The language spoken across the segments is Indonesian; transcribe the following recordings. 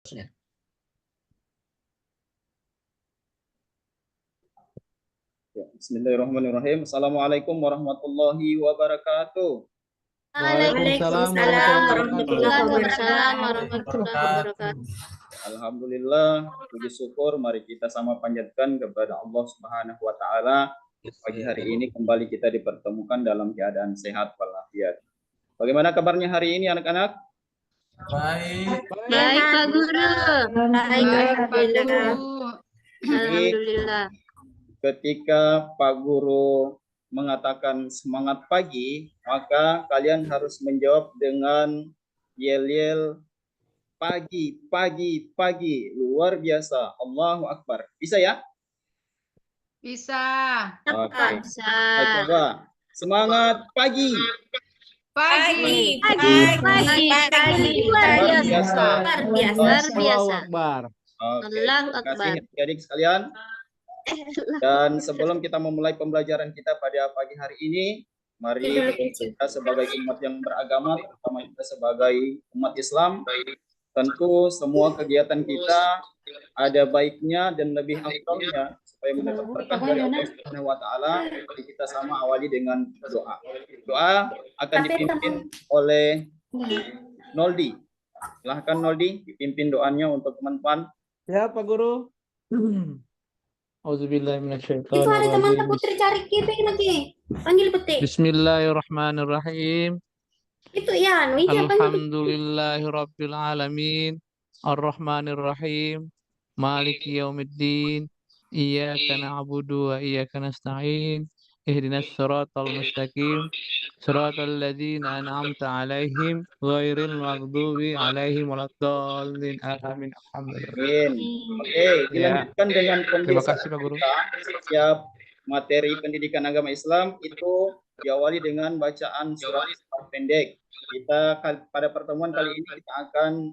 Ya, bismillahirrahmanirrahim. Assalamualaikum warahmatullahi wabarakatuh. Waalaikumsalam warahmatullahi wabarakatuh. Alhamdulillah, puji syukur mari kita sama panjatkan kepada Allah Subhanahu wa taala. Pagi hari ini kembali kita dipertemukan dalam keadaan sehat walafiat. Bagaimana kabarnya hari ini anak-anak? Baik. Baik, Pak Guru. Baik, Pak Alhamdulillah. Guru. Alhamdulillah. Ketika Pak Guru mengatakan semangat pagi, maka kalian harus menjawab dengan yel-yel pagi, pagi, pagi. Luar biasa. Allahu Akbar. Bisa ya? Bisa. Oke. Bisa. Kita coba. Semangat pagi. Pagi. Luar biasa. Luar biasa. Akbar. Oke. Allahu Terima kasih Akbar. adik-adik sekalian. Dan sebelum kita memulai pembelajaran kita pada pagi hari ini, mari kita sebagai umat yang beragama, terutama kita sebagai umat Islam, tentu semua kegiatan kita ada baiknya dan lebih afdalnya supaya mendapat berkah dari Allah Subhanahu wa taala. Mari kita sama awali dengan doa. Doa akan dipimpin oleh Noldi. Silahkan Noldi dipimpin doanya untuk teman-teman. Ya, Pak Guru. Itu ada teman Putri cari kipik lagi. Panggil Putri. Bismillahirrahmanirrahim. Itu ya, anu iya panggil. Alhamdulillahirabbil alamin. Arrahmanirrahim. Maliki yaumiddin. Iyyaka na'budu wa iyyaka nasta'in. Ihdinas siratal mustaqim. Siratal ladzina an'amta 'alaihim ghairil maghdubi 'alaihim waladdallin. Amin. Alhamdulillah. Oke, dilanjutkan dengan Terima pembicaraan kasih Pak Guru. kita. Setiap materi pendidikan agama Islam itu diawali dengan bacaan surat pendek. Kita pada pertemuan kali ini kita akan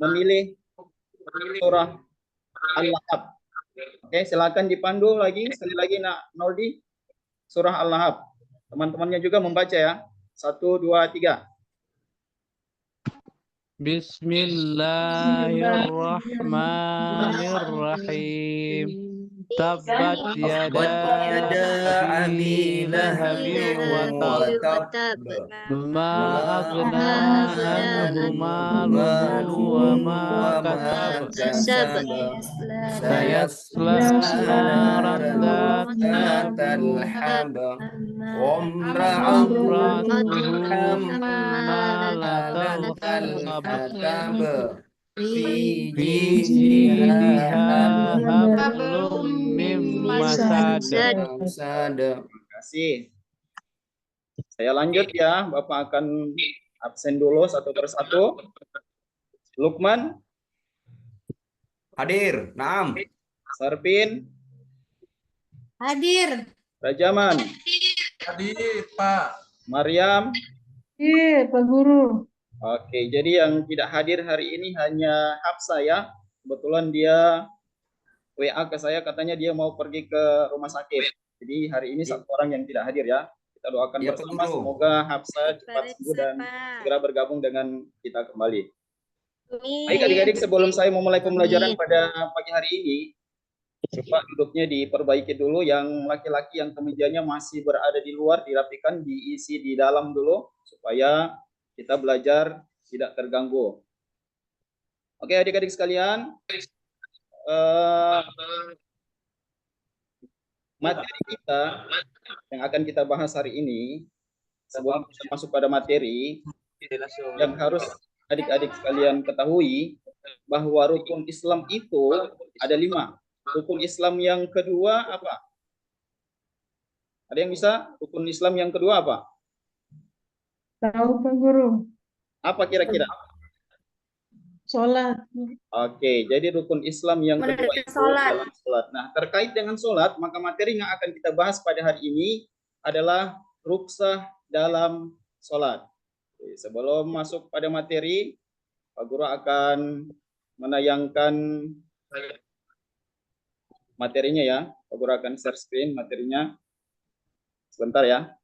memilih surah Al-Lahab. Oke, silakan dipandu lagi sekali lagi Noldi, surah Al-Lahab. Teman-temannya juga membaca ya. 1, 2, 3. Bismillahirrahmanirrahim. Tabbat yada abi lahabin wa tab. Ma aghna anhu maluhu wa ma kasab. Sayasla naran dzatan lahab. Wa imra'atuhu hammalatal hatab. Fi jidha hablum mim masad. Terima kasih. Saya lanjut ya, Bapak akan absen dulu satu persatu. Lukman, hadir. Naam. Sarpin, Hadir. Rajaman, Hadir, Pak. Mariam. Iya, Pak Guru. Oke, jadi yang tidak hadir hari ini hanya Hafsa ya. Kebetulan dia WA ke saya katanya dia mau pergi ke rumah sakit. Jadi hari ini satu orang yang tidak hadir ya. Kita doakan Ya, bersama Pak Guru. semoga Hafsa cepat sembuh dan segera bergabung dengan kita kembali. Baik adik-adik, sebelum saya memulai pembelajaran pada pagi hari ini, coba duduknya diperbaiki dulu. Yang laki-laki yang kemejanya masih berada di luar dirapikan, diisi di dalam dulu supaya kita belajar tidak terganggu. Oke adik-adik sekalian, materi kita yang akan kita bahas hari ini, sebelum kita masuk pada materi, yang harus adik-adik sekalian ketahui bahwa rukun Islam itu ada 5. Rukun Islam yang kedua apa? Ada yang bisa? Rukun Islam yang kedua apa? Tahu Pak Guru. Apa kira-kira? Sholat. Oke, jadi rukun Islam yang kedua itu Sholat. adalah sholat. Nah, terkait dengan sholat, maka materi yang akan kita bahas pada hari ini adalah ruksah dalam sholat. Oke, sebelum masuk pada materi, Pak Guru akan menayangkan materinya ya. Pak Guru akan share screen materinya. Sebentar ya.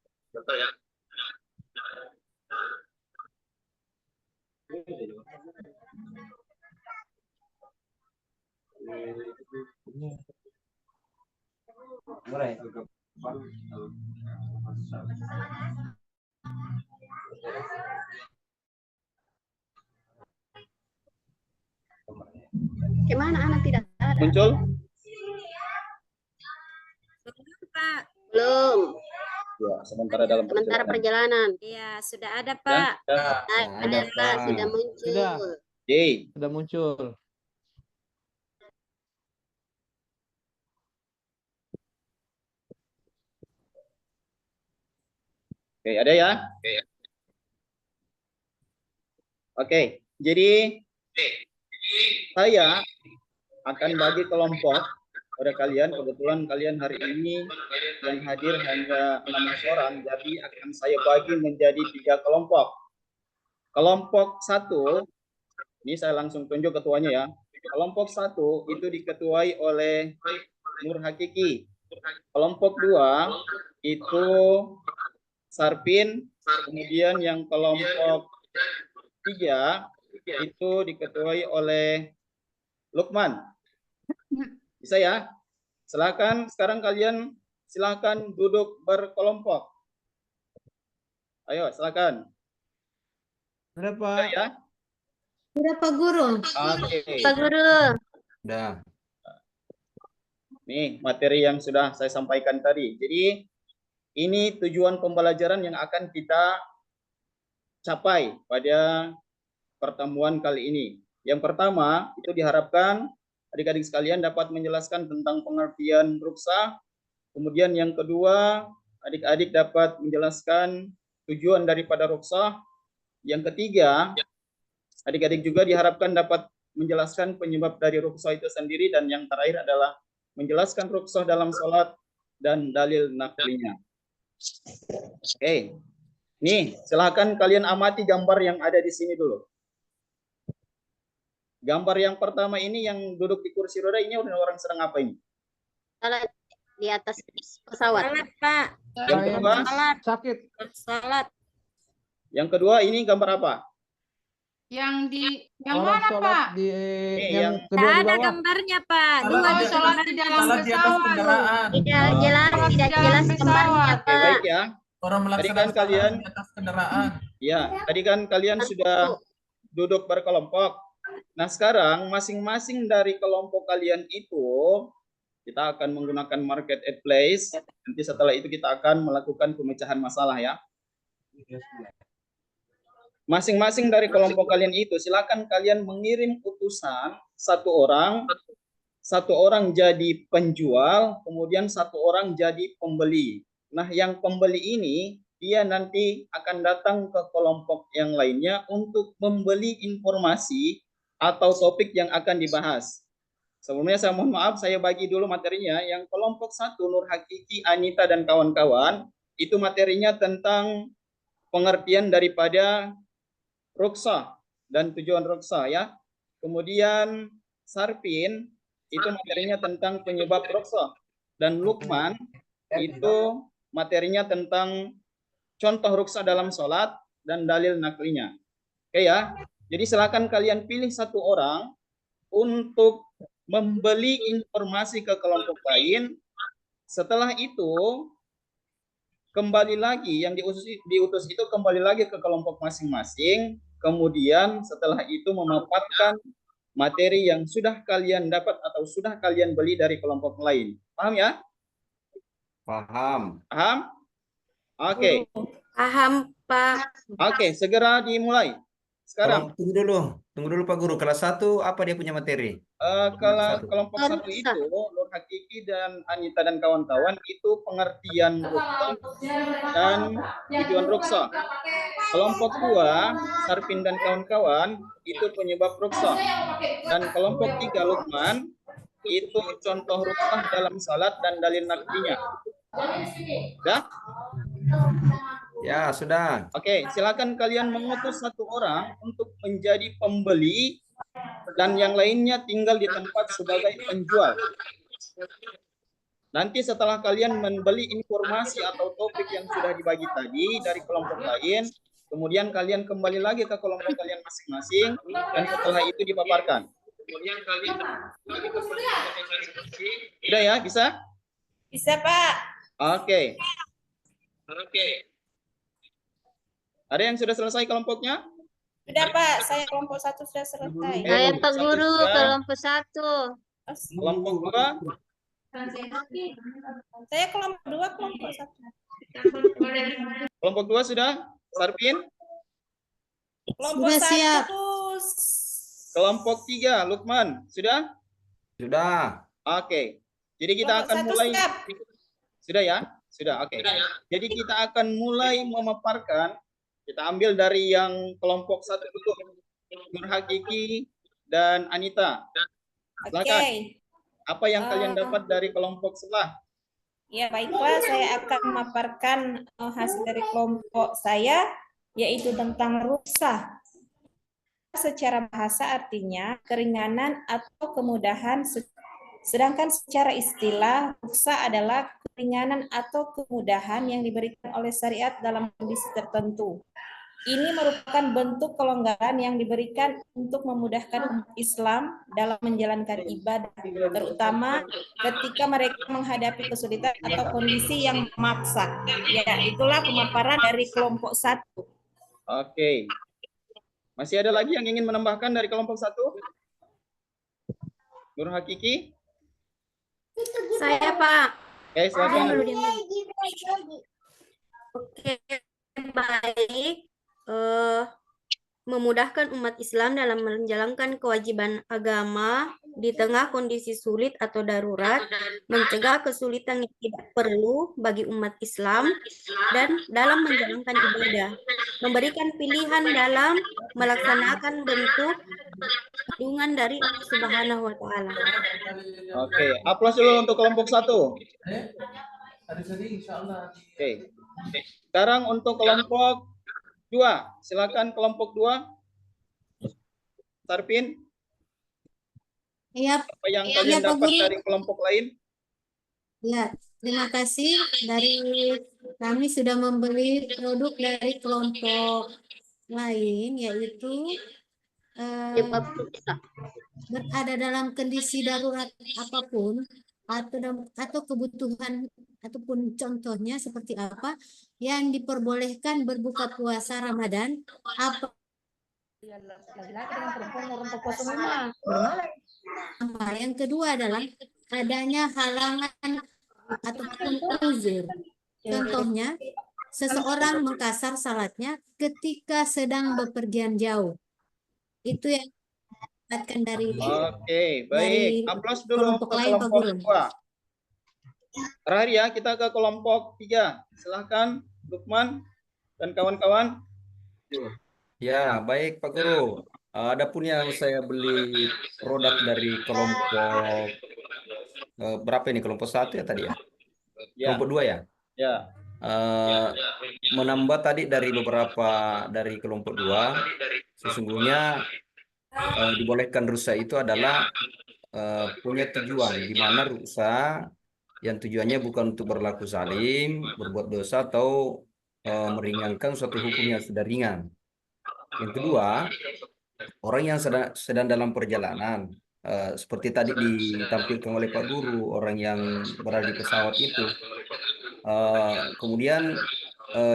Kemana anak tidak ada? Muncul? Pak. Belum. Ya, sementara dalam Sementara perjalanan. Iya, sudah ada, Pak. Ada, Pak. Sudah muncul. Sudah. J. Sudah muncul. Oke, ada ya? Oke, jadi saya akan bagi kelompok pada kalian. Kebetulan kalian hari ini yang hadir hanya 6 orang, jadi akan saya bagi menjadi 3 kelompok. Kelompok 1, ini saya langsung tunjuk ketuanya ya. Kelompok 1 itu diketuai oleh Nur Hakiki. Kelompok 2 itu Sarpin. Kemudian yang kelompok 3 itu diketuai oleh Lukman. Bisa ya? Silakan sekarang kalian silakan duduk berkelompok. Ayo silakan. Berapa? Ya. Berapa guru? Oke. Pak Guru. Udah. Nih materi yang sudah saya sampaikan tadi. Jadi ini tujuan pembelajaran yang akan kita capai pada pertemuan kali ini. Yang pertama itu diharapkan adik-adik sekalian dapat menjelaskan tentang pengertian ruksah. Kemudian yang kedua, adik-adik dapat menjelaskan tujuan daripada ruksah. Yang ketiga, adik-adik juga diharapkan dapat menjelaskan penyebab dari ruksah itu sendiri. Dan yang terakhir adalah menjelaskan ruksah dalam sholat dan dalil naklinya. Oke, nih silahkan kalian amati gambar yang ada di sini dulu. Gambar yang pertama ini yang duduk di kursi roda ini orang sedang apa ini? Salat di atas pesawat. Salat, Pak. Yang kedua, Sakit. Salat. yang kedua ini gambar apa? Yang Orang mana, sholat Pak? di yang kedua di Ada bawah. gambarnya, Pak. Oh, sholat di dalam pesawat. Tidak jelas, Sholat di tidak dalam jelas gambarnya, pesawat. Oke, Pak. baik ya. Orang Tadi kan kalian di atas kendaraan. ya, tadi kan kalian sudah duduk berkelompok. Nah, sekarang masing-masing dari kelompok kalian itu kita akan menggunakan market at place. Nanti setelah itu kita akan melakukan pemecahan masalah ya. Masing-masing dari kelompok kalian itu silakan kalian mengirim utusan satu orang jadi penjual, kemudian satu orang jadi pembeli. Nah, yang pembeli ini dia nanti akan datang ke kelompok yang lainnya untuk membeli informasi atau topik yang akan dibahas. Sebelumnya saya mohon maaf, saya bagi dulu materinya. Yang kelompok 1 Nur Hakiki, Anita dan kawan-kawan itu materinya tentang pengertian daripada ruksah dan tujuan ruksah ya. Kemudian Sarpin itu materinya tentang penyebab ruksah dan Lukman itu materinya tentang contoh ruksah dalam sholat dan dalil naklinya. Oke ya. Jadi silakan kalian pilih satu orang untuk membeli informasi ke kelompok lain. Setelah itu kembali lagi yang diutus itu kembali lagi ke kelompok masing-masing. Kemudian setelah itu memaparkan materi yang sudah kalian dapat atau sudah kalian beli dari kelompok lain. Paham ya? Paham. Paham? Oke. Paham, Pak. Oke, segera dimulai. Sekarang Tunggu dulu Pak Guru. Kelas 1 apa dia punya materi? kalau kelompok 1 itu Nur Hakiki dan Anita dan kawan-kawan itu pengertian ruksah dan tujuan ruksah. Kelompok 2 Sarpin dan kawan-kawan itu penyebab ruksah. Dan kelompok 3 Lukman itu contoh ruksah dalam salat dan dalil naklinya. Ya? Ya, sudah. Oke, silakan kalian mengutus satu orang untuk menjadi pembeli dan yang lainnya tinggal di tempat sebagai penjual. Nanti setelah kalian membeli informasi atau topik yang sudah dibagi tadi dari kelompok lain, kemudian kalian kembali lagi ke kelompok kalian masing-masing dan setelah itu dipaparkan. Sudah ya, bisa? Bisa, Pak. Oke. Ada yang sudah selesai kelompoknya? Sudah, Pak. Saya kelompok 1 sudah selesai. Saya kelompok Pak satu Guru, sudah. kelompok 1. Kelompok 2? Saya kelompok 2, kelompok 1. Kelompok 2 sudah? Sarpin? Kelompok Sudah siap. 1. Kelompok 3, Lukman, sudah? Sudah. Oke. Jadi kita Kelompok akan 1 mulai. siap. Sudah ya? Sudah, oke. Jadi kita akan mulai memaparkan. Kita ambil dari yang kelompok 1 dulu. Nur Hakiki dan Anita. Oke. Silakan. Apa yang kalian dapat dari kelompok sebelah? Ya, baiklah. Saya akan memaparkan hasil dari kelompok saya, yaitu tentang rukhsah. Secara bahasa artinya keringanan atau kemudahan, sedangkan secara istilah rukhsah adalah keringanan atau kemudahan yang diberikan oleh syariat dalam kondisi tertentu. Ini merupakan bentuk kelonggaran yang diberikan untuk memudahkan umat Islam dalam menjalankan ibadah, terutama ketika mereka menghadapi kesulitan atau kondisi yang memaksa. Ya, itulah pemaparan dari kelompok 1. Oke. Masih ada lagi yang ingin menambahkan dari kelompok 1? Nur Hakiki? Saya, Pak. Oke, silakan. Oke, baik. Memudahkan umat Islam dalam menjalankan kewajiban agama di tengah kondisi sulit atau darurat, mencegah kesulitan yang tidak perlu bagi umat Islam dan dalam menjalankan ibadah, memberikan pilihan dalam melaksanakan bentuk dukungan dari Allah Subhanahu wa Ta'ala. Oke, aplaus dulu untuk kelompok 1. Hari-hari insya Allah. Oke. Sekarang untuk kelompok 2. Silakan kelompok 2. Sarpin, Iya, apa yang Iya, kalian Pak dapat Guru. dari kelompok lain? ya. Terima kasih dari kami sudah membeli produk dari kelompok lain, yaitu berada dalam kondisi darurat apapun atau kebutuhan ataupun contohnya seperti apa yang diperbolehkan berbuka puasa Ramadan, apa yang kedua adalah adanya halangan ataupun uzur. Contohnya, seseorang mengkasar salatnya ketika sedang bepergian jauh. Itu yang dapatkan dari Oke, baik. dari Aplaus dulu kelompok untuk lain, Pak kelompok Guru. 2. Terakhir ya, kita ke kelompok 3. Silahkan Lukman dan kawan-kawan. Ya, baik Pak Guru. Adapun yang saya beli produk dari kelompok berapa ini? Kelompok 1 ya tadi ya? Ya, Kelompok 2 ya? ya. Menambah tadi dari beberapa dari kelompok 2, sesungguhnya dibolehkan rukhsah itu adalah punya tujuan, di mana rukhsah yang tujuannya bukan untuk berlaku zalim, berbuat dosa atau meringankan suatu hukum yang sudah ringan. Yang kedua, orang yang sedang dalam perjalanan, seperti tadi ditampilkan oleh Pak Guru, orang yang berada di pesawat itu. Kemudian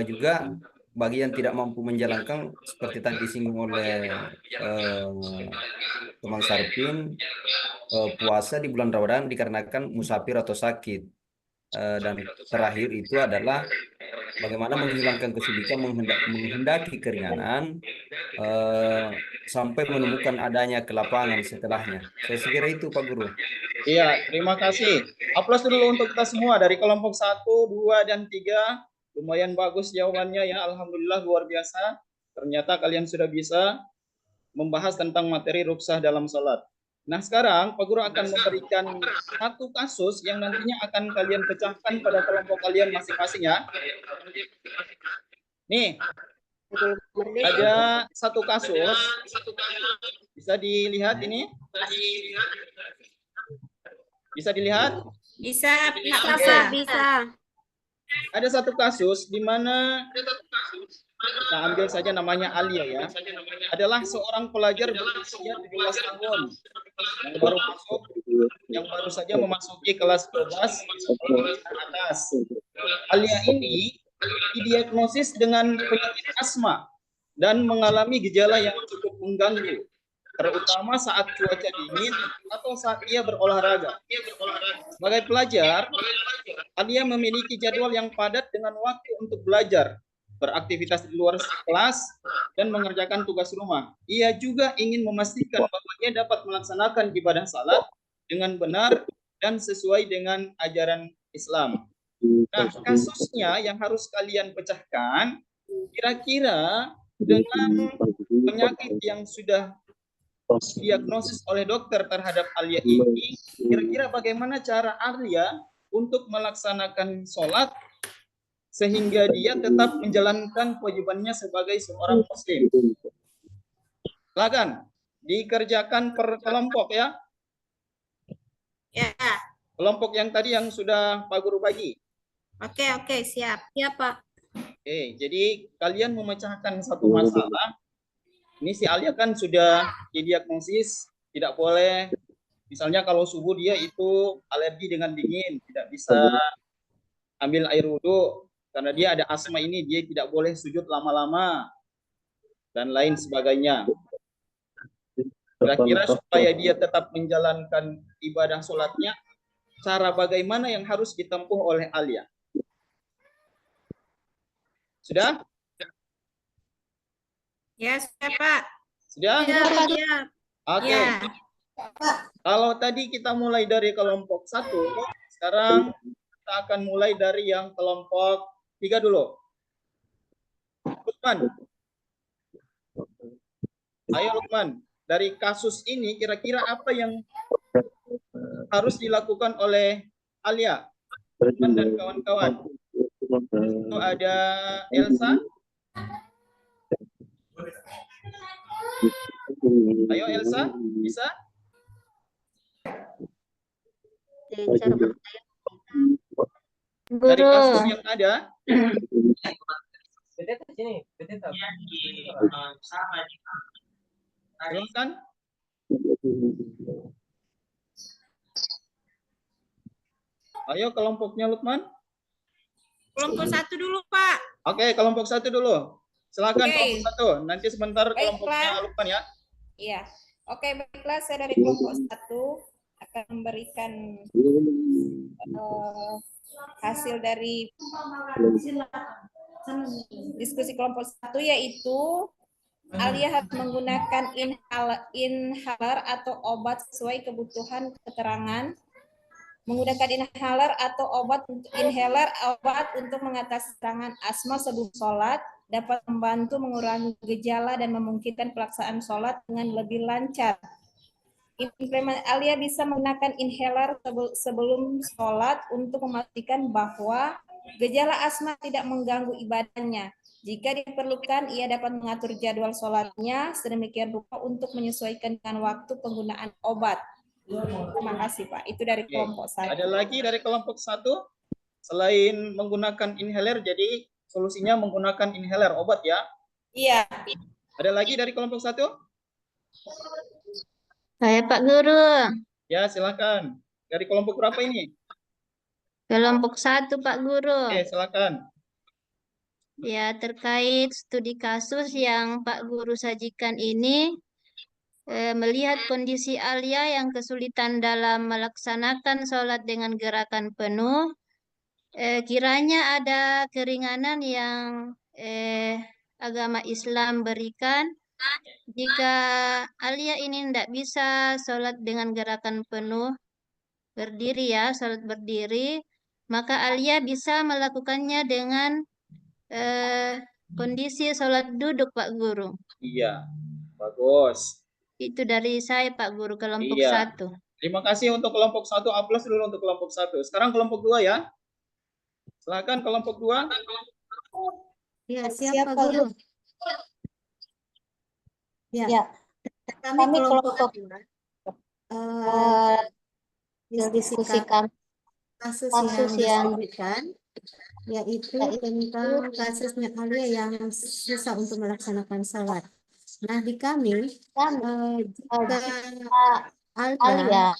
juga bagi yang tidak mampu menjalankan, seperti tadi disinggung oleh teman Sarpin, puasa di bulan Ramadan dikarenakan musafir atau sakit. Dan terakhir itu adalah bagaimana menghilangkan kesulitan, menghendaki keringanan sampai menemukan adanya kelapangan setelahnya. Saya kira itu Pak Guru. Iya, terima kasih. Aplaus dulu untuk kita semua dari kelompok 1, 2, dan 3. Lumayan bagus jawabannya ya. Alhamdulillah, luar biasa. Ternyata kalian sudah bisa membahas tentang materi rukhsah dalam sholat. Nah, sekarang Pak Guru akan memberikan satu kasus yang nantinya akan kalian pecahkan pada kelompok kalian masing-masing ya. Nih, ada satu kasus. Bisa dilihat ini? Bisa dilihat? Bisa, Pak. Bisa. Ada satu kasus di mana kita ambil saja namanya Alia ya, adalah seorang pelajar berusia 17 tahun yang baru saja memasuki kelas 12 ke atas. Alia ini didiagnosis dengan penyakit asma dan mengalami gejala yang cukup mengganggu, terutama saat cuaca dingin atau saat ia berolahraga. Sebagai pelajar, Alia memiliki jadwal yang padat dengan waktu untuk belajar, beraktivitas di luar kelas, dan mengerjakan tugas rumah. Ia juga ingin memastikan bahwa ia dapat melaksanakan ibadah salat dengan benar dan sesuai dengan ajaran Islam. Nah, kasusnya yang harus kalian pecahkan, kira-kira dengan penyakit yang sudah diagnosis oleh dokter terhadap Alia ini, kira-kira bagaimana cara Alia untuk melaksanakan sholat sehingga dia tetap menjalankan kewajibannya sebagai seorang muslim. Silakan dikerjakan per kelompok ya. Ya. Kelompok yang tadi yang sudah Pak Guru bagi. Oke, siap. Ya, Pak. Oke, jadi kalian memecahkan satu masalah. Ini si Alia kan sudah didiagnosis tidak boleh, misalnya kalau subuh dia itu alergi dengan dingin, tidak bisa ambil air wudhu karena dia ada asma ini, dia tidak boleh sujud lama-lama dan lain sebagainya. Kira-kira supaya dia tetap menjalankan ibadah sholatnya, cara bagaimana yang harus ditempuh oleh Alia? Sudah? Ya, sudah, Pak. Sudah? Siap. Oke. Ya. Kalau tadi kita mulai dari kelompok 1, sekarang kita akan mulai dari yang kelompok 3 dulu. Lukman. Ayo Lukman, dari kasus ini kira-kira apa yang harus dilakukan oleh Alia, Lukman dan kawan-kawan? Itu ada Elsa. Ayo Elsa, bisa? Dari kasus yang ada, silakan. Ayo kelompoknya Lukman. Kelompok 1 dulu, Pak. Oke, kelompok 1 dulu. Silakan Oke. kelompok 1. Nanti sebentar kelompoknya Baiklah. Lukman ya. Iya. Oke, baiklah, saya dari kelompok 1 akan memberikan hasil dari diskusi kelompok 1, yaitu Alia harus menggunakan inhaler atau obat sesuai kebutuhan keterangan, menggunakan inhaler atau obat untuk mengatasi serangan asma sebelum sholat, dapat membantu mengurangi gejala dan memungkinkan pelaksanaan sholat dengan lebih lancar. Alia bisa menggunakan inhaler sebelum sholat untuk memastikan bahwa gejala asma tidak mengganggu ibadahnya. Jika diperlukan, ia dapat mengatur jadwal sholatnya sedemikian rupa untuk menyesuaikan dengan waktu penggunaan obat. Terima kasih, Pak. Itu dari kelompok saya. Ada lagi dari kelompok 1? Selain menggunakan inhaler, jadi solusinya menggunakan inhaler obat ya? Iya. Ada lagi dari kelompok 1? Saya Pak Guru. Ya, silakan. Dari kelompok berapa ini? Kelompok 1 Pak Guru. Oke, silakan. Ya, terkait studi kasus yang Pak Guru sajikan ini, melihat kondisi Alia yang kesulitan dalam melaksanakan sholat dengan gerakan penuh, kiranya ada keringanan yang agama Islam berikan. Jika Alia ini tidak bisa sholat dengan gerakan penuh, berdiri ya, sholat berdiri, maka Alia bisa melakukannya dengan kondisi sholat duduk, Pak Guru. Iya, bagus. Itu dari saya, Pak Guru, kelompok Iya. 1. Terima kasih untuk kelompok 1. Aplaus dulu untuk kelompok 1. Sekarang kelompok 2 ya. Silakan kelompok 2. Ya, siap, Pak Guru. Ya. Kami kelompok Diskusikan diskusikan kasus kasus yang yang disebutkan yaitu tentang kasusnya Alia yang susah untuk melaksanakan sholat. Nah, di kami, jika Alia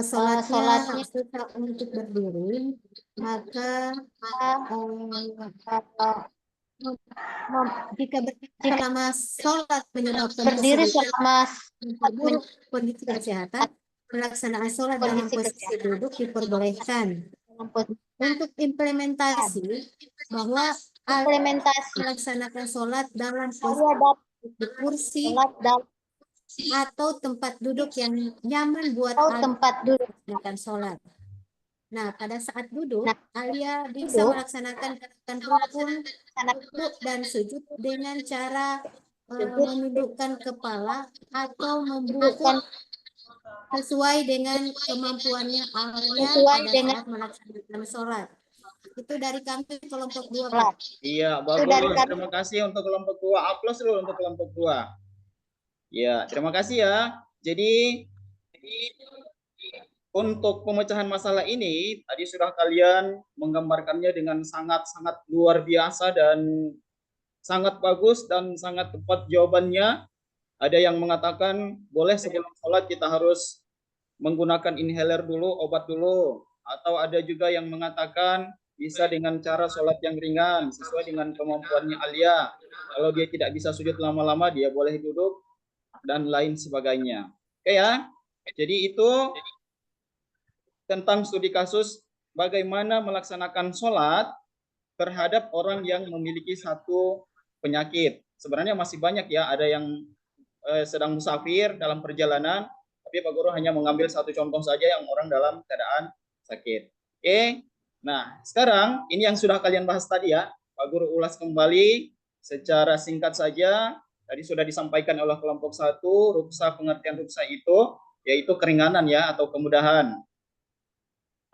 sholatnya susah untuk berdiri, maka jika selama sholat menyebabkan Berdiri kesulitan selama kondisi kesehatan, pelaksanaan sholat dalam posisi duduk diperbolehkan. Untuk implementasi bahwa melaksanakan sholat dalam posisi kursi atau tempat duduk yang nyaman buat tempat duduk melaksanakan sholat. Nah, pada saat duduk, Alia bisa melaksanakan gerakan rukun, rukuk, dan sujud dengan cara menundukkan kepala atau membungkuk sesuai dengan kemampuannya Alia pada saat melaksanakan sholat. Itu dari kami kelompok 2, Pak. Iya, bagus. Terima kasih untuk kelompok 2. Aplaus dulu untuk kelompok 2. Ya, terima kasih ya. Jadi untuk pemecahan masalah ini tadi sudah kalian menggambarkannya dengan sangat-sangat luar biasa dan sangat bagus dan sangat tepat jawabannya. Ada yang mengatakan boleh sebelum sholat kita harus menggunakan inhaler dulu, obat dulu. Atau ada juga yang mengatakan bisa dengan cara sholat yang ringan sesuai dengan kemampuannya Alia. Kalau dia tidak bisa sujud lama-lama, dia boleh duduk dan lain sebagainya. Oke ya. Jadi itu tentang studi kasus bagaimana melaksanakan sholat terhadap orang yang memiliki satu penyakit. Sebenarnya masih banyak ya, ada yang sedang musafir dalam perjalanan, tapi Pak Guru hanya mengambil satu contoh saja yang orang dalam keadaan sakit. Oke, nah sekarang ini yang sudah kalian bahas tadi ya, Pak Guru ulas kembali secara singkat saja. Tadi sudah disampaikan oleh kelompok 1, ruksa, pengertian ruksa itu yaitu keringanan ya atau kemudahan.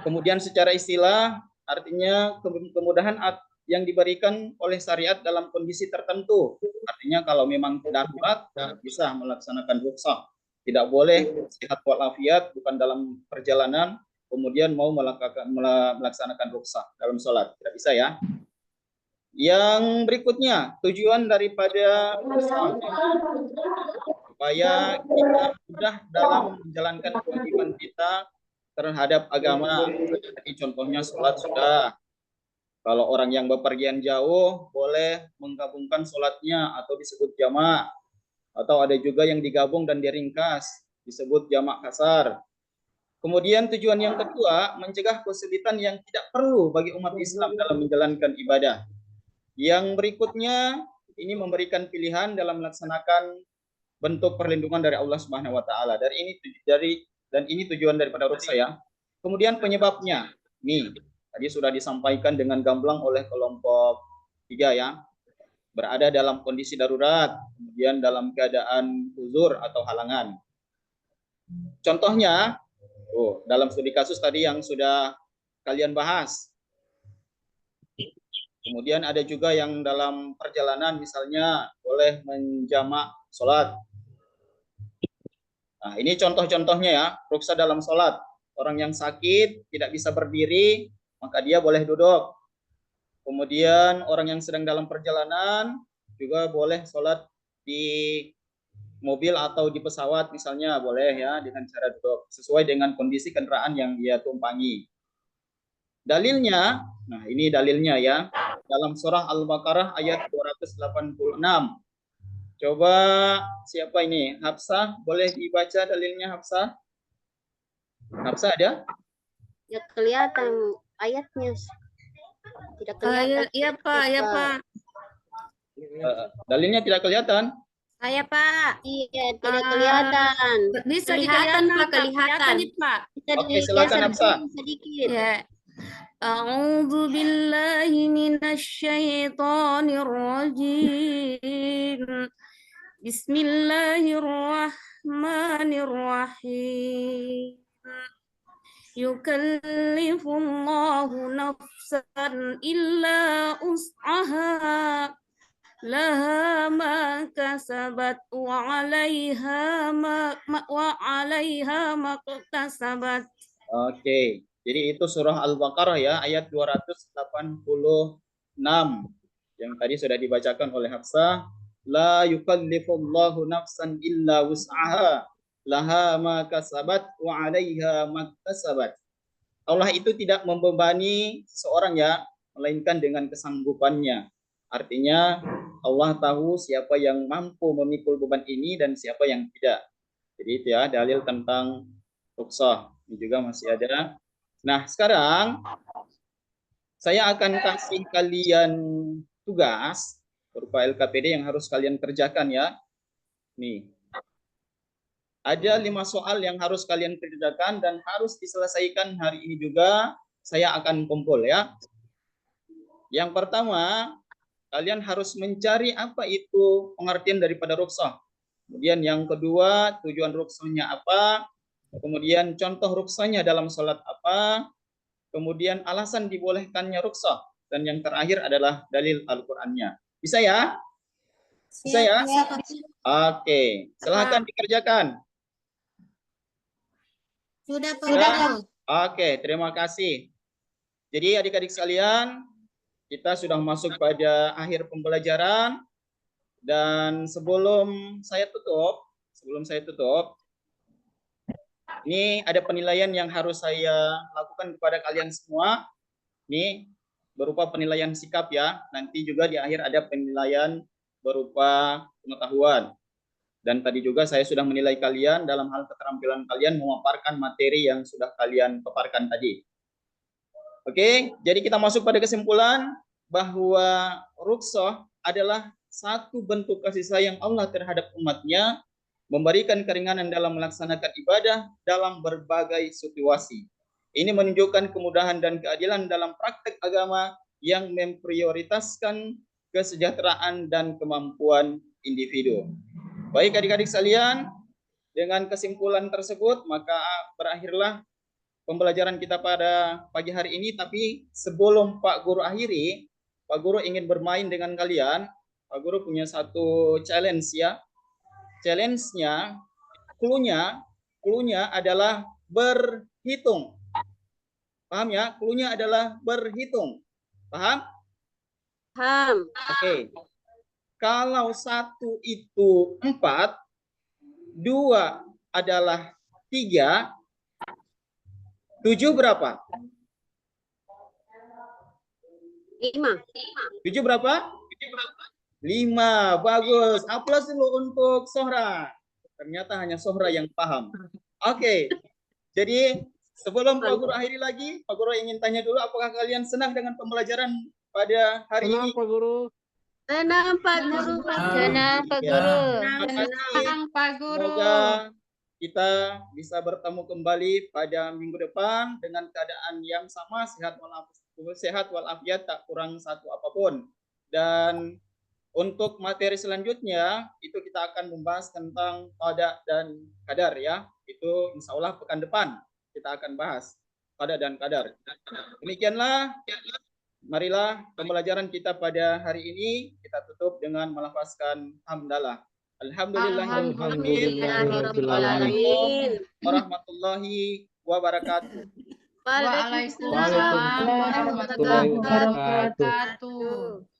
Kemudian secara istilah artinya kemudahan yang diberikan oleh syariat dalam kondisi tertentu. Artinya kalau memang darurat bisa melaksanakan ruksa. Tidak boleh sehat walafiat bukan dalam perjalanan kemudian mau melaksanakan ruksa dalam sholat. Tidak bisa ya. Yang berikutnya tujuan daripada ruksa supaya kita mudah dalam menjalankan kewajiban kita terhadap agama. Jadi contohnya sholat sudah. Kalau orang yang bepergian jauh boleh menggabungkan sholatnya atau disebut jamak. Atau ada juga yang digabung dan diringkas disebut jamak kasar. Kemudian tujuan yang kedua mencegah kesulitan yang tidak perlu bagi umat Islam dalam menjalankan ibadah. Yang berikutnya ini memberikan pilihan dalam melaksanakan bentuk perlindungan dari Allah Subhanahu wa taala. Dan ini tujuan daripada ruksa ya. Kemudian penyebabnya. Nih, tadi sudah disampaikan dengan gamblang oleh kelompok 3 ya. Berada dalam kondisi darurat, kemudian dalam keadaan uzur atau halangan. Contohnya, dalam studi kasus tadi yang sudah kalian bahas. Kemudian ada juga yang dalam perjalanan misalnya boleh menjamak sholat. Nah, ini contoh-contohnya ya, ruksa dalam sholat. Orang yang sakit, tidak bisa berdiri, maka dia boleh duduk. Kemudian orang yang sedang dalam perjalanan juga boleh sholat di mobil atau di pesawat misalnya, boleh ya dengan cara duduk. Sesuai dengan kondisi kendaraan yang dia tumpangi. Dalilnya, nah ini dalilnya ya, dalam surah Al-Baqarah ayat 286. Coba siapa ini? Hafsah, boleh dibaca dalilnya Hafsah? Hafsah ada? Ya kelihatan ayatnya. Tidak kelihatan. Iya Pak, ya Pak. Dalilnya tidak kelihatan? Saya Pak. Iya, tidak kelihatan. Bisa Kelihatan, dikatakan Pak, kelihatan. Pak. Bisa Oke, silakan Hafsah. sedikit. Ya. A'udzu billahi minasyaitonir rajim. Bismillahirrahmanirrahim. Yukallifullahu nafsan illa us'aha laha ma kasabat wa 'alaiha ma maktasabat. Oke. Jadi itu surah Al-Baqarah ya, ayat 286 yang tadi sudah dibacakan oleh Hafsah. La yukallifullahu nafsan illa wus'aha laha ma kasabat wa 'alaiha maktasabat. Allah itu tidak membebani seseorang ya, melainkan dengan kesanggupannya. Artinya Allah tahu siapa yang mampu memikul beban ini dan siapa yang tidak. Jadi itu ya dalil tentang rukhsah. Ini juga masih ada. Nah, sekarang saya akan kasih kalian tugas berupa LKPD yang harus kalian kerjakan ya. Nih. Ada 5 soal yang harus kalian kerjakan dan harus diselesaikan hari ini juga. Saya akan kumpul ya. Yang pertama, kalian harus mencari apa itu pengertian daripada rukhsah. Kemudian yang kedua, tujuan rukhsahnya apa? Kemudian contoh rukhsahnya dalam sholat apa? Kemudian alasan dibolehkannya rukhsah. Dan yang terakhir adalah dalil Al-Qur'annya. Bisa ya? Bisa ya? Oke, silahkan dikerjakan. Sudah, Pak. Oke, terima kasih. Jadi adik-adik sekalian, kita sudah masuk pada akhir pembelajaran. Dan sebelum saya tutup, ini ada penilaian yang harus saya lakukan kepada kalian semua. Ini berupa penilaian sikap ya. Nanti juga di akhir ada penilaian berupa pengetahuan. Dan tadi juga saya sudah menilai kalian dalam hal keterampilan kalian memaparkan materi yang sudah kalian paparkan tadi. Oke, jadi kita masuk pada kesimpulan bahwa rukhsah adalah satu bentuk kasih sayang Allah terhadap umatnya, memberikan keringanan dalam melaksanakan ibadah dalam berbagai situasi. Ini menunjukkan kemudahan dan keadilan dalam praktek agama yang memprioritaskan kesejahteraan dan kemampuan individu. Baik adik-adik sekalian, dengan kesimpulan tersebut maka berakhirlah pembelajaran kita pada pagi hari ini. Tapi sebelum Pak Guru akhiri, Pak Guru ingin bermain dengan kalian. Pak Guru punya satu challenge ya. Challenge-nya, clue-nya adalah berhitung. Paham ya? Clue-nya adalah berhitung. Paham? Paham. Oke. Kalau 1 itu 4, 2 adalah 3, 7 berapa? 5. 7 berapa? 5. Bagus. Aplaus dulu untuk Sohra. Ternyata hanya Sohra yang paham. Oke. Jadi sebelum Pak Guru akhiri lagi, Pak Guru ingin tanya dulu, apakah kalian senang dengan pembelajaran pada hari ini? Senang, Pak Guru. Senang Pak Guru. Senang, Pak Ya, Guru. terima kasih. Senang Pak Guru. Semoga kita bisa bertemu kembali pada minggu depan dengan keadaan yang sama, sehat walafiat, tak kurang satu apapun. Dan untuk materi selanjutnya itu kita akan membahas tentang qada dan qadar ya. Itu insya Allah pekan depan kita akan bahas qada dan qadar. Demikianlah, marilah pembelajaran kita pada hari ini kita tutup dengan melafazkan hamdalah. Alhamdulillahirabbil alamin. Warahmatullahi wabarakatuh. Waalaikumsalam warahmatullahi wabarakatuh.